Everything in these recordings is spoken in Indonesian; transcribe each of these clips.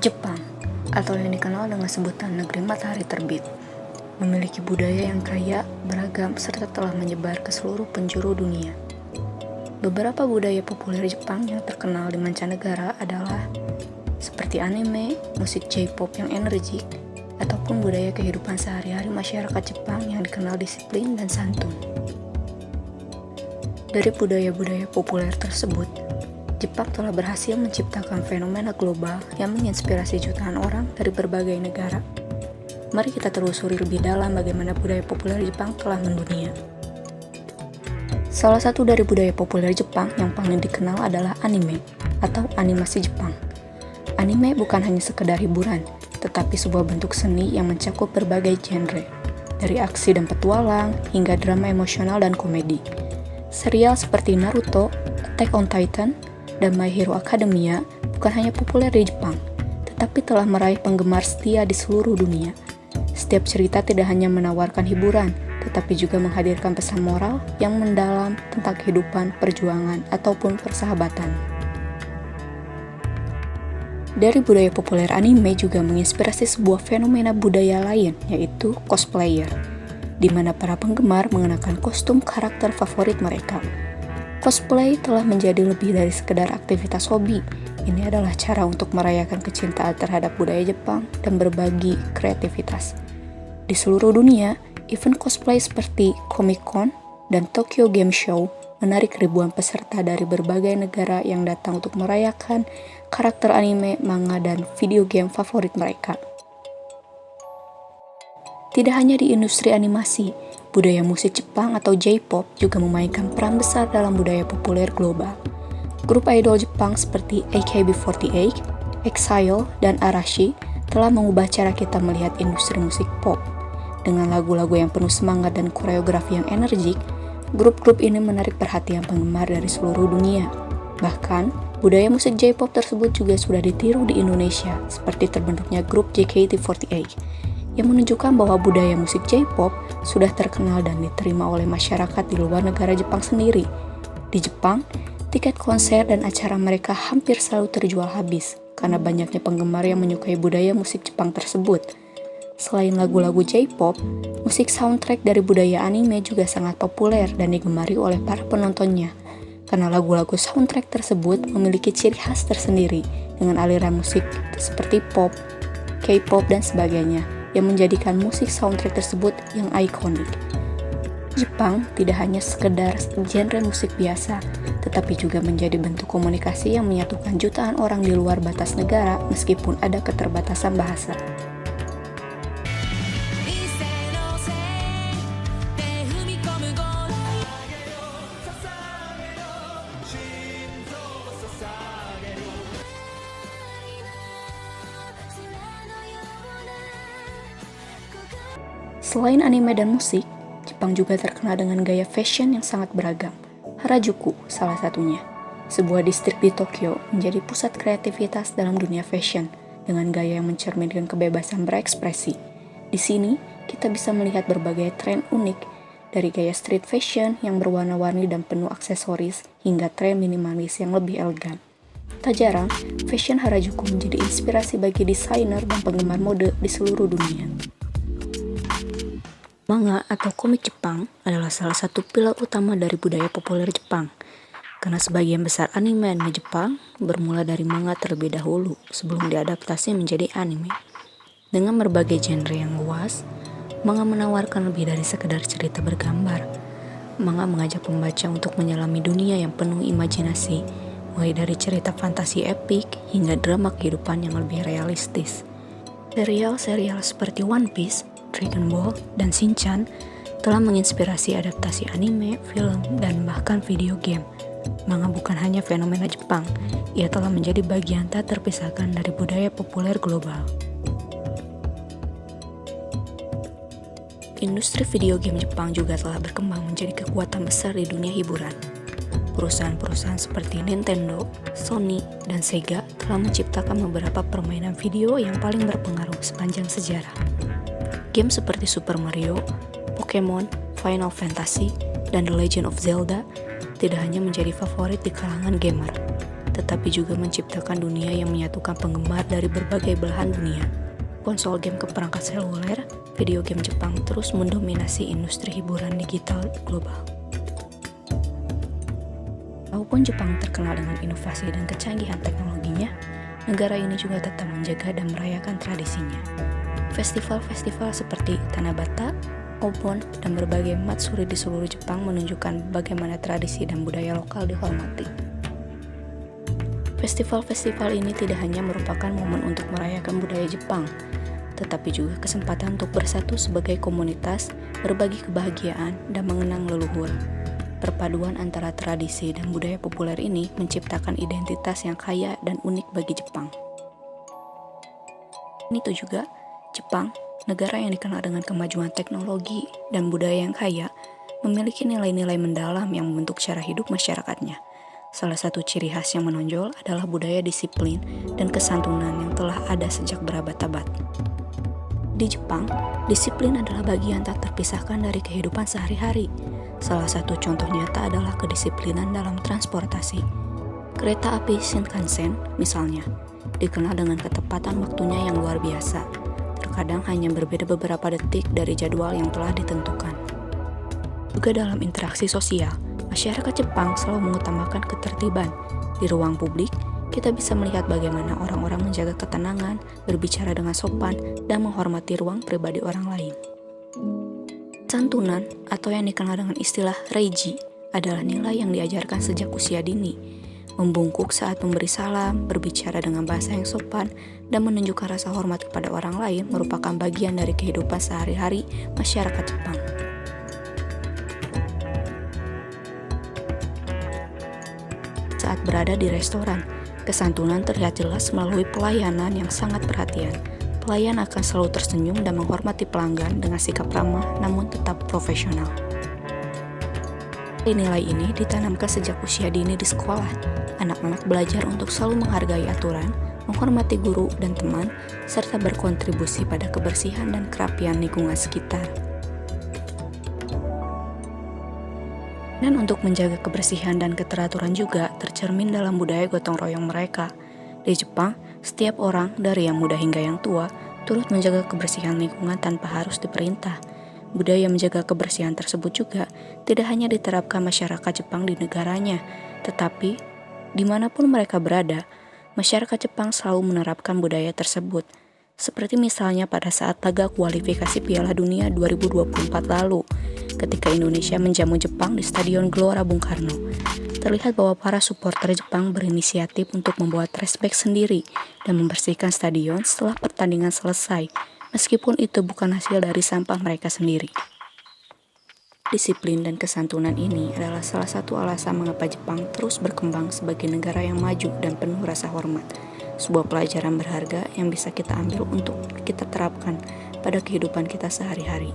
Jepang, atau yang dikenal dengan sebutan negeri matahari terbit, memiliki budaya yang kaya, beragam, serta telah menyebar ke seluruh penjuru dunia. Beberapa budaya populer Jepang yang terkenal di mancanegara adalah seperti anime, musik J-pop yang energik, ataupun budaya kehidupan sehari-hari masyarakat Jepang yang dikenal disiplin dan santun. Dari budaya-budaya populer tersebut, Jepang telah berhasil menciptakan fenomena global yang menginspirasi jutaan orang dari berbagai negara. Mari kita telusuri lebih dalam bagaimana budaya populer Jepang telah mendunia. Salah satu dari budaya populer Jepang yang paling dikenal adalah anime atau animasi Jepang. Anime bukan hanya sekedar hiburan, tetapi sebuah bentuk seni yang mencakup berbagai genre, dari aksi dan petualang hingga drama emosional dan komedi. Serial seperti Naruto, Attack on Titan, dan My Hero Academia bukan hanya populer di Jepang, tetapi telah meraih penggemar setia di seluruh dunia. Setiap cerita tidak hanya menawarkan hiburan, tetapi juga menghadirkan pesan moral yang mendalam tentang kehidupan, perjuangan, ataupun persahabatan. Dari budaya populer anime juga menginspirasi sebuah fenomena budaya lain, yaitu cosplayer, di mana para penggemar mengenakan kostum karakter favorit mereka. Cosplay telah menjadi lebih dari sekedar aktivitas hobi. Ini adalah cara untuk merayakan kecintaan terhadap budaya Jepang dan berbagi kreativitas. Di seluruh dunia, event cosplay seperti Comic-Con dan Tokyo Game Show menarik ribuan peserta dari berbagai negara yang datang untuk merayakan karakter anime, manga, dan video game favorit mereka. Tidak hanya di industri animasi, budaya musik Jepang atau J-pop juga memainkan peran besar dalam budaya populer global. Grup idol Jepang seperti AKB48, EXILE, dan Arashi telah mengubah cara kita melihat industri musik pop. Dengan lagu-lagu yang penuh semangat dan koreografi yang energik, grup-grup ini menarik perhatian penggemar dari seluruh dunia. Bahkan, budaya musik J-pop tersebut juga sudah ditiru di Indonesia, seperti terbentuknya grup JKT48, yang menunjukkan bahwa budaya musik J-pop sudah terkenal dan diterima oleh masyarakat di luar negara Jepang sendiri. Di Jepang, tiket konser dan acara mereka hampir selalu terjual habis karena banyaknya penggemar yang menyukai budaya musik Jepang tersebut. Selain lagu-lagu J-pop, musik soundtrack dari budaya anime juga sangat populer dan digemari oleh para penontonnya, karena lagu-lagu soundtrack tersebut memiliki ciri khas tersendiri dengan aliran musik seperti pop, K-pop, dan sebagainya, yang menjadikan musik soundtrack tersebut yang ikonik. Jepang tidak hanya sekedar genre musik biasa, tetapi juga menjadi bentuk komunikasi yang menyatukan jutaan orang di luar batas negara meskipun ada keterbatasan bahasa. Selain anime dan musik, Jepang juga terkenal dengan gaya fashion yang sangat beragam. Harajuku salah satunya. Sebuah distrik di Tokyo menjadi pusat kreativitas dalam dunia fashion dengan gaya yang mencerminkan kebebasan berekspresi. Di sini, kita bisa melihat berbagai tren unik dari gaya street fashion yang berwarna-warni dan penuh aksesoris hingga tren minimalis yang lebih elegan. Tak jarang, fashion Harajuku menjadi inspirasi bagi desainer dan penggemar mode di seluruh dunia. Manga atau komik Jepang adalah salah satu pilar utama dari budaya populer Jepang, karena sebagian besar anime Jepang bermula dari manga terlebih dahulu sebelum diadaptasi menjadi anime. Dengan berbagai genre yang luas, manga menawarkan lebih dari sekedar cerita bergambar. Manga mengajak pembaca untuk menyelami dunia yang penuh imajinasi, mulai dari cerita fantasi epik hingga drama kehidupan yang lebih realistis. Serial-serial seperti One Piece, Dragon Ball, dan Shinchan telah menginspirasi adaptasi anime, film, dan bahkan video game. Manga bukan hanya fenomena Jepang, ia telah menjadi bagian tak terpisahkan dari budaya populer global. Industri video game Jepang juga telah berkembang menjadi kekuatan besar di dunia hiburan. Perusahaan-perusahaan seperti Nintendo, Sony, dan Sega telah menciptakan beberapa permainan video yang paling berpengaruh sepanjang sejarah. Game seperti Super Mario, Pokemon, Final Fantasy, dan The Legend of Zelda tidak hanya menjadi favorit di kalangan gamer, tetapi juga menciptakan dunia yang menyatukan penggemar dari berbagai belahan dunia. Konsol game ke perangkat seluler, video game Jepang terus mendominasi industri hiburan digital global. Walaupun Jepang terkenal dengan inovasi dan kecanggihan teknologinya, negara ini juga tetap menjaga dan merayakan tradisinya. Festival-festival seperti Tanabata, Obon, dan berbagai matsuri di seluruh Jepang menunjukkan bagaimana tradisi dan budaya lokal dihormati. Festival-festival ini tidak hanya merupakan momen untuk merayakan budaya Jepang, tetapi juga kesempatan untuk bersatu sebagai komunitas, berbagi kebahagiaan, dan mengenang leluhur. Perpaduan antara tradisi dan budaya populer ini menciptakan identitas yang kaya dan unik bagi Jepang. Itu juga, Jepang, negara yang dikenal dengan kemajuan teknologi dan budaya yang kaya, memiliki nilai-nilai mendalam yang membentuk cara hidup masyarakatnya. Salah satu ciri khas yang menonjol adalah budaya disiplin dan kesantunan yang telah ada sejak berabad-abad. Di Jepang, disiplin adalah bagian tak terpisahkan dari kehidupan sehari-hari. Salah satu contoh nyata adalah kedisiplinan dalam transportasi. Kereta api Shinkansen, misalnya, dikenal dengan ketepatan waktunya yang luar biasa. Terkadang hanya berbeda beberapa detik dari jadwal yang telah ditentukan. Juga dalam interaksi sosial, masyarakat Jepang selalu mengutamakan ketertiban. Di ruang publik, kita bisa melihat bagaimana orang-orang menjaga ketenangan, berbicara dengan sopan, dan menghormati ruang pribadi orang lain. Santunan, atau yang dikenal dengan istilah reiji, adalah nilai yang diajarkan sejak usia dini. Membungkuk saat memberi salam, berbicara dengan bahasa yang sopan, dan menunjukkan rasa hormat kepada orang lain merupakan bagian dari kehidupan sehari-hari masyarakat Jepang. Saat berada di restoran, kesantunan terlihat jelas melalui pelayanan yang sangat perhatian. Pelayan akan selalu tersenyum dan menghormati pelanggan dengan sikap ramah namun tetap profesional. Nilai ini ditanamkan sejak usia dini di sekolah. Anak-anak belajar untuk selalu menghargai aturan, menghormati guru dan teman, serta berkontribusi pada kebersihan dan kerapian lingkungan sekitar. Dan untuk menjaga kebersihan dan keteraturan juga tercermin dalam budaya gotong royong mereka. Di Jepang, setiap orang, dari yang muda hingga yang tua, turut menjaga kebersihan lingkungan tanpa harus diperintah. Budaya menjaga kebersihan tersebut juga tidak hanya diterapkan masyarakat Jepang di negaranya, tetapi dimanapun mereka berada, masyarakat Jepang selalu menerapkan budaya tersebut. Seperti misalnya pada saat laga kualifikasi Piala Dunia 2024 lalu, ketika Indonesia menjamu Jepang di Stadion Gelora Bung Karno. Terlihat bahwa para supporter Jepang berinisiatif untuk membuat trash bag sendiri dan membersihkan stadion setelah pertandingan selesai, meskipun itu bukan hasil dari sampah mereka sendiri. Disiplin dan kesantunan ini adalah salah satu alasan mengapa Jepang terus berkembang sebagai negara yang maju dan penuh rasa hormat. Sebuah pelajaran berharga yang bisa kita ambil untuk kita terapkan pada kehidupan kita sehari-hari.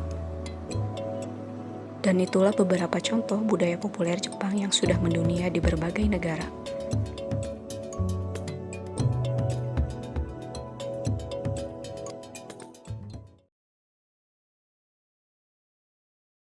Dan itulah beberapa contoh budaya populer Jepang yang sudah mendunia di berbagai negara.